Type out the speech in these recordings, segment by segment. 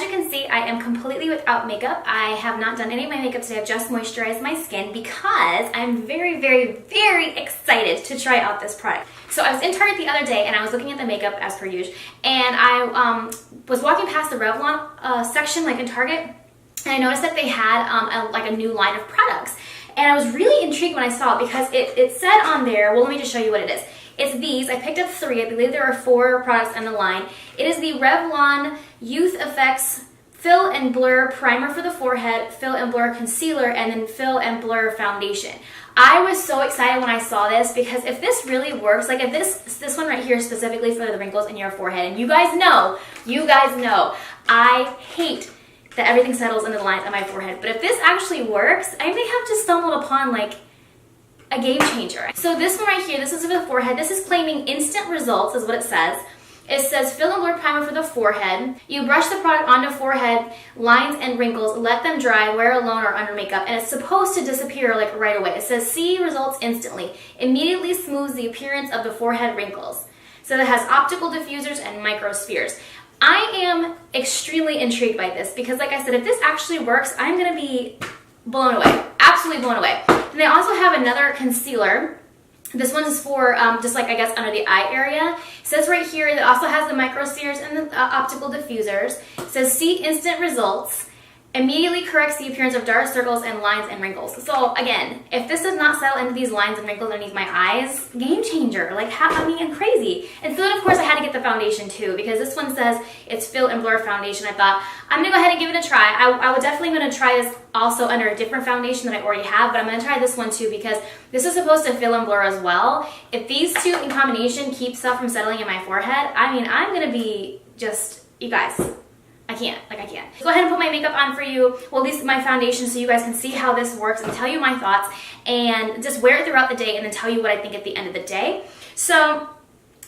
as you can see, I am completely without makeup. I have not done any of my makeup today. I've just moisturized my skin because I'm very, very, very excited to try out this product. So I was in Target the other day and I was looking at the makeup as per usual, and I was walking past the Revlon section like in Target, and I noticed that they had like a new line of products. And I was really intrigued when I saw it because it said on there, well, let me just show you what it is. It's these. I picked up 3. I believe there are 4 products on the line. It is the Revlon Youth Effects Fill and Blur Primer for the forehead, Fill and Blur Concealer, and then Fill and Blur Foundation. I was so excited when I saw this because if this really works, like if this one right here specifically for the wrinkles in your forehead, and you guys know, I hate that everything settles into the lines on my forehead. But if this actually works, I may have just stumbled upon like a game changer. So this one right here, this is for the forehead. This is claiming instant results is what it says. It says Fill and Blur Primer for the forehead. You brush the product onto forehead, lines and wrinkles, let them dry, wear alone or under makeup, and it's supposed to disappear like right away. It says see results instantly. Immediately smooths the appearance of the forehead wrinkles. So it has optical diffusers and microspheres. I am extremely intrigued by this because, like I said, if this actually works, I'm going to be blown away. Absolutely blown away. And they also have another concealer. This one is for just like, I guess, under the eye area. It says right here, it also has the microspheres and the optical diffusers. It says see instant results. Immediately corrects the appearance of dark circles and lines and wrinkles. So again, if this does not settle into these lines and wrinkles underneath my eyes, game changer. Like, I mean, crazy. And so then, of course, I had to get the foundation too because this one says it's Fill and Blur Foundation. I thought, I'm going to go ahead and give it a try. I would definitely going to try this also under a different foundation that I already have, but I'm going to try this one too because this is supposed to fill and blur as well. If these two in combination keep stuff from settling in my forehead, I mean, I'm going to be just, you guys, I can't. Go ahead and put my makeup on for you, well, at least my foundation, so you guys can see how this works and tell you my thoughts, and just wear it throughout the day and then tell you what I think at the end of the day. So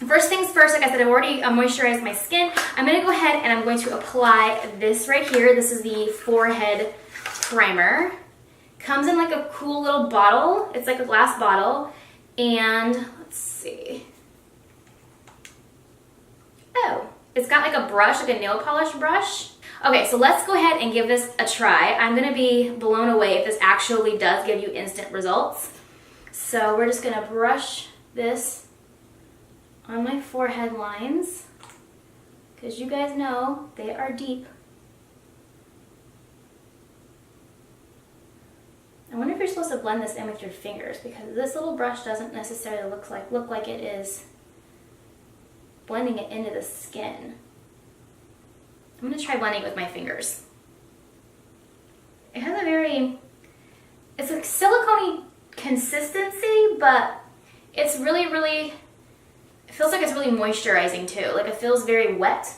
first things first, like I said, I've already moisturized my skin. I'm going to go ahead and I'm going to apply this right here. This is the forehead primer. Comes in like a cool little bottle. It's like a glass bottle, and let's see. Oh, it's got like a brush, like a nail polish brush. Okay, so let's go ahead and give this a try. I'm gonna be blown away if this actually does give you instant results. So we're just gonna brush this on my forehead lines because you guys know they are deep. I wonder if you're supposed to blend this in with your fingers because this little brush doesn't necessarily look like it is blending it into the skin. I'm going to try blending it with my fingers. It has a it's a silicone-y consistency, but it's really, it feels like it's really moisturizing too. Like it feels very wet.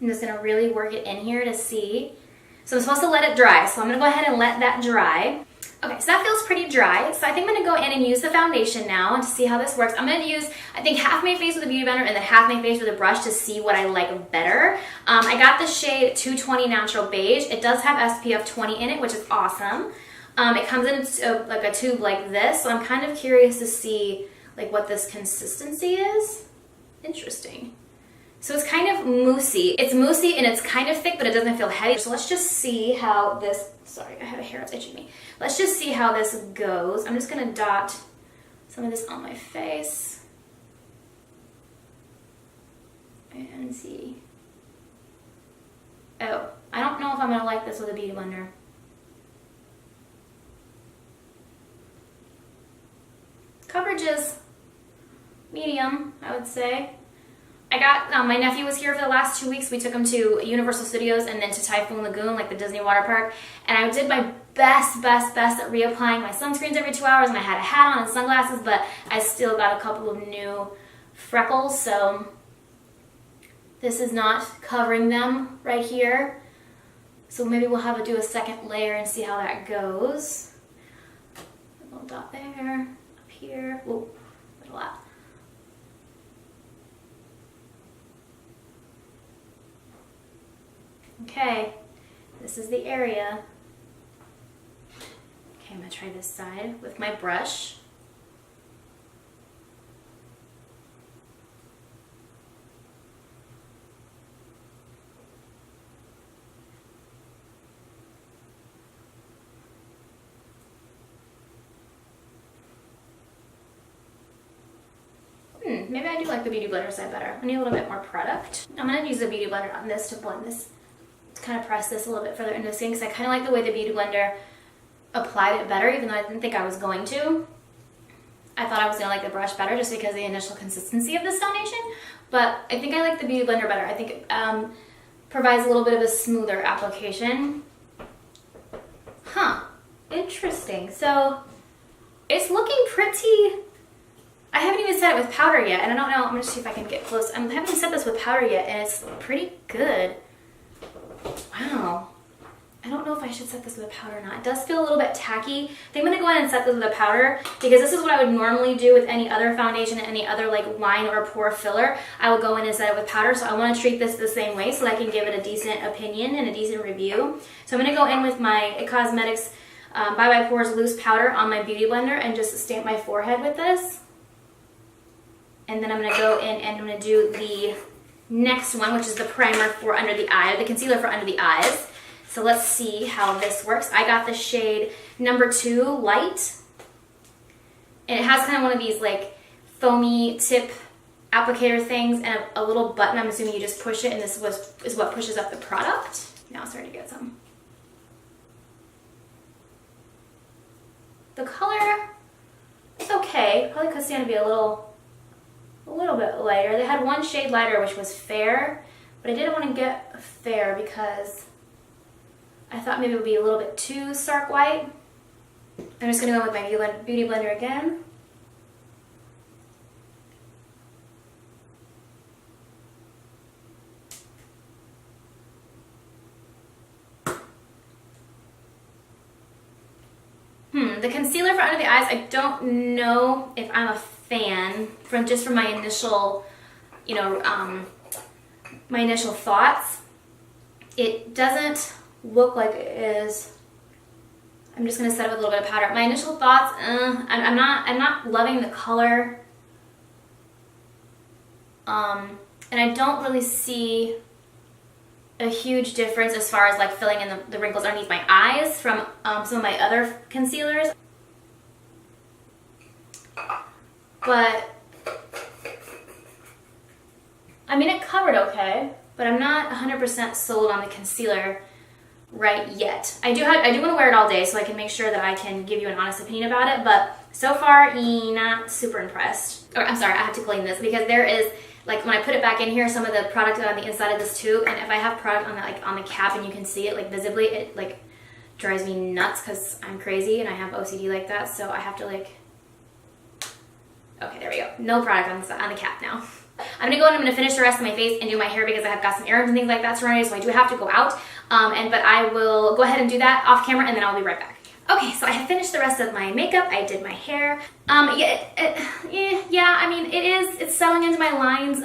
I'm just going to really work it in here to see. So I'm supposed to let it dry, so I'm going to go ahead and let that dry. Okay, so that feels pretty dry. So I think I'm going to go in and use the foundation now and to see how this works. I'm going to use, I think, half my face with a beauty blender and then half my face with a brush to see what I like better. I got the shade 220 Natural Beige. It does have SPF 20 in it, which is awesome. It comes in like a tube like this, so I'm kind of curious to see like what this consistency is. Interesting. So it's kind of moussey. It's moussey and it's kind of thick, but it doesn't feel heavy. So let's just see how this, sorry, I have a hair that's itching me. Let's just see how this goes. I'm just gonna dot some of this on my face. And see. Oh, I don't know if I'm gonna like this with a beauty blender. Coverage is medium, I would say. I got, my nephew was here for the last 2 weeks. We took him to Universal Studios and then to Typhoon Lagoon, like the Disney water park. And I did my best at reapplying my sunscreens every 2 hours, and I had a hat on and sunglasses, but I still got a couple of new freckles, so this is not covering them right here. So maybe we'll have to do a second layer and see how that goes. A little dot there, up here. Whoa, a lot. Okay, this is the area. Okay, I'm going to try this side with my brush. Maybe I do like the Beauty Blender side better. I need a little bit more product. I'm gonna use the Beauty Blender on this to blend this, to kind of press this a little bit further into the skin, because I kind of like the way the Beauty Blender applied it better, even though I didn't think I was going to. I thought I was gonna like the brush better just because of the initial consistency of this foundation, but I think I like the Beauty Blender better. I think it provides a little bit of a smoother application. Huh, interesting. So it's looking pretty. I haven't even set it with powder yet, and I don't know, I'm gonna see if I can get close. I haven't even set this with powder yet, and it's pretty good. Wow. I don't know if I should set this with a powder or not. It does feel a little bit tacky. I think I'm gonna go ahead and set this with a powder, because this is what I would normally do with any other foundation and any other like line or pore filler. I will go in and set it with powder, so I wanna treat this the same way so that I can give it a decent opinion and a decent review. So I'm gonna go in with my IT Cosmetics Bye Pores Loose Powder on my Beauty Blender and just stamp my forehead with this. And then I'm going to go in and I'm going to do the next one, which is the primer for under the eye, the concealer for under the eyes. So let's see how this works. I got the shade number 2 Light. And it has kind of one of these like foamy tip applicator things and a little button. I'm assuming you just push it and this is what pushes up the product. Now I'm starting to get some. The color is okay. Probably could stand to be a little bit lighter. They had one shade lighter, which was Fair, but I didn't want to get Fair because I thought maybe it would be a little bit too stark white. I'm just going to go with my Beauty Blender again. The concealer for under the eyes, I don't know if I'm a fan from my initial, my initial thoughts. It doesn't look like it is. I'm just gonna set it with a little bit of powder. My initial thoughts, I'm not loving the color, and I don't really see a huge difference as far as like filling in the wrinkles underneath my eyes from some of my other concealers. But I mean, it covered okay, but I'm not 100% sold on the concealer right yet. I do want to wear it all day so I can make sure that I can give you an honest opinion about it, but so far, not super impressed. Or I'm sorry, I have to clean this because there is, like when I put it back in here, some of the product on the inside of this tube, and if I have product on the cap and you can see it like visibly, it like drives me nuts because I'm crazy and I have OCD like that, so I have to like, okay, there we go. No product on the cap now. I'm gonna go and I'm gonna finish the rest of my face and do my hair because I have got some errands and things like that to run, so I do have to go out. But I will go ahead and do that off camera and then I'll be right back. Okay, so I have finished the rest of my makeup. I did my hair. Yeah, I mean, it's settling into my lines.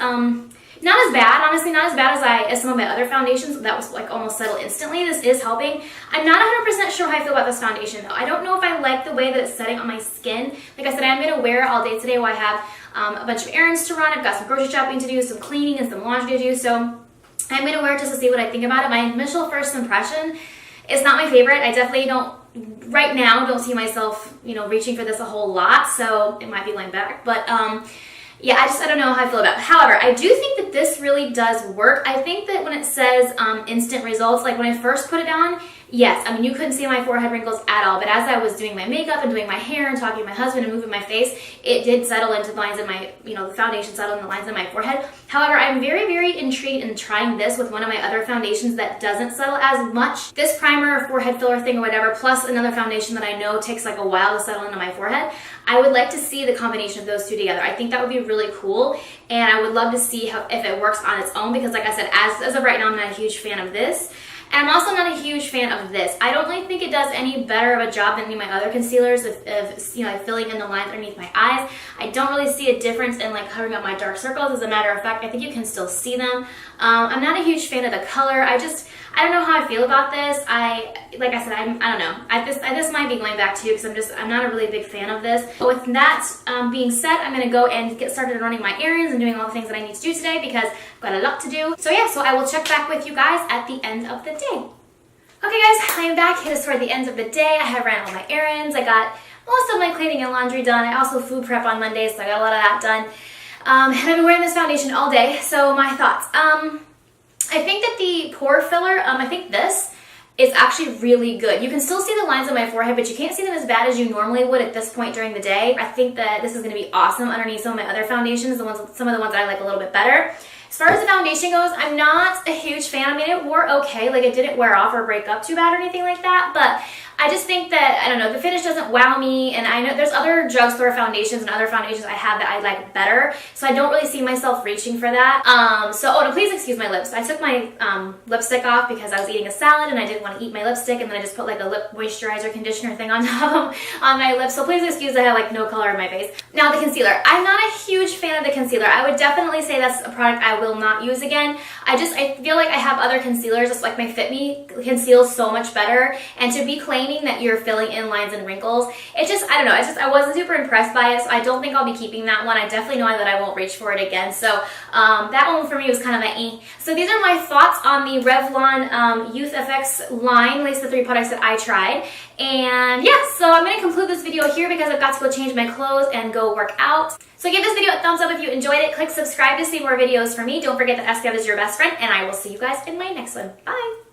Not as bad, honestly, not as bad as some of my other foundations that was like almost settled instantly. This is helping. I'm not 100% sure how I feel about this foundation though. I don't know if I like the way that it's setting on my skin. Like I said, I'm gonna wear it all day today while I have a bunch of errands to run. I've got some grocery shopping to do, some cleaning and some laundry to do. So I'm gonna wear it just to see what I think about it. My initial first impression is not my favorite. I definitely don't, right now, don't see myself, reaching for this a whole lot. So it might be going back, but yeah, I don't know how I feel about it. However, I do think that this really does work. I think that when it says instant results, like when I first put it on, yes, I mean, you couldn't see my forehead wrinkles at all, but as I was doing my makeup and doing my hair and talking to my husband and moving my face, it did settle into the lines of my, the foundation settled in the lines of my forehead. However, I'm very, very intrigued in trying this with one of my other foundations that doesn't settle as much. This primer or forehead filler thing or whatever, plus another foundation that I know takes like a while to settle into my forehead. I would like to see the combination of those two together. I think that would be really cool, and I would love to see if it works on its own, because like I said, as of right now, I'm not a huge fan of this. And I'm also not a huge fan of this. I don't really think it does any better of a job than any of my other concealers of like filling in the lines underneath my eyes. I don't really see a difference in like covering up my dark circles. As a matter of fact, I think you can still see them. I'm not a huge fan of the color. I don't know how I feel about this. Like I said, I don't know. This might be going back to, because I'm not a really big fan of this. But with that being said, I'm gonna go and get started running my errands and doing all the things that I need to do today because I've got a lot to do. So yeah, so I will check back with you guys at the end of the day. Okay guys, I am back. It is toward the end of the day. I have ran all my errands. I got most of my cleaning and laundry done. I also food prep on Monday, so I got a lot of that done. And I've been wearing this foundation all day, so my thoughts. I think that the pore filler, I think this is actually really good. You can still see the lines on my forehead, but you can't see them as bad as you normally would at this point during the day. I think that this is going to be awesome underneath some of my other foundations, some of the ones that I like a little bit better. As far as the foundation goes, I'm not a huge fan. I mean, it wore okay. Like, it didn't wear off or break up too bad or anything like that, but I just think that, I don't know, the finish doesn't wow me, and I know there's other drugstore foundations and other foundations I have that I like better, so I don't really see myself reaching for that. Oh, please excuse my lips. I took my lipstick off because I was eating a salad and I didn't want to eat my lipstick, and then I just put like a lip moisturizer conditioner thing on top on my lips, so please excuse I have like no color in my face. Now the concealer. I'm not a huge fan of the concealer. I would definitely say that's a product I will not use again. I feel like I have other concealers, just like my Fit Me conceals so much better, and to be claiming that you're filling in lines and wrinkles, it just, I don't know, I wasn't super impressed by it, so I don't think I'll be keeping that one. I definitely know that I won't reach for it again, so that one for me was kind of an eh. So these are my thoughts on the Revlon Youth FX line, at least the 3 products that I tried. And yeah, so I'm going to conclude this video here because I've got to go change my clothes and go work out. So give this video a thumbs up if you enjoyed it. Click subscribe to see more videos from me. Don't forget that SPF is your best friend, and I will see you guys in my next one. Bye!